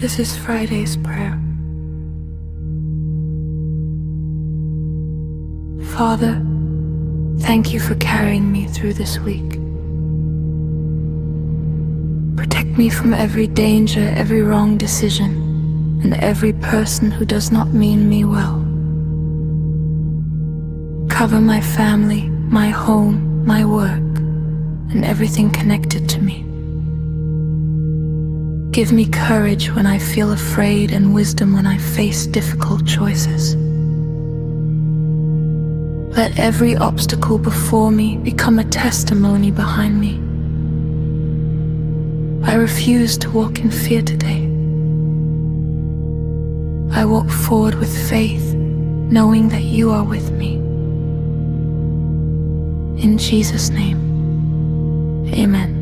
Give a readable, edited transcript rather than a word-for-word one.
This is Friday's prayer. Father, thank you for carrying me through this week. Protect me from every danger, every wrong decision, and every person who does not mean me well. Cover my family, my home, my work, and everything connected to me. Give me courage when I feel afraid and wisdom when I face difficult choices. Let every obstacle before me become a testimony behind me. I refuse to walk in fear today. I walk forward with faith, knowing that you are with me. In Jesus' name, amen.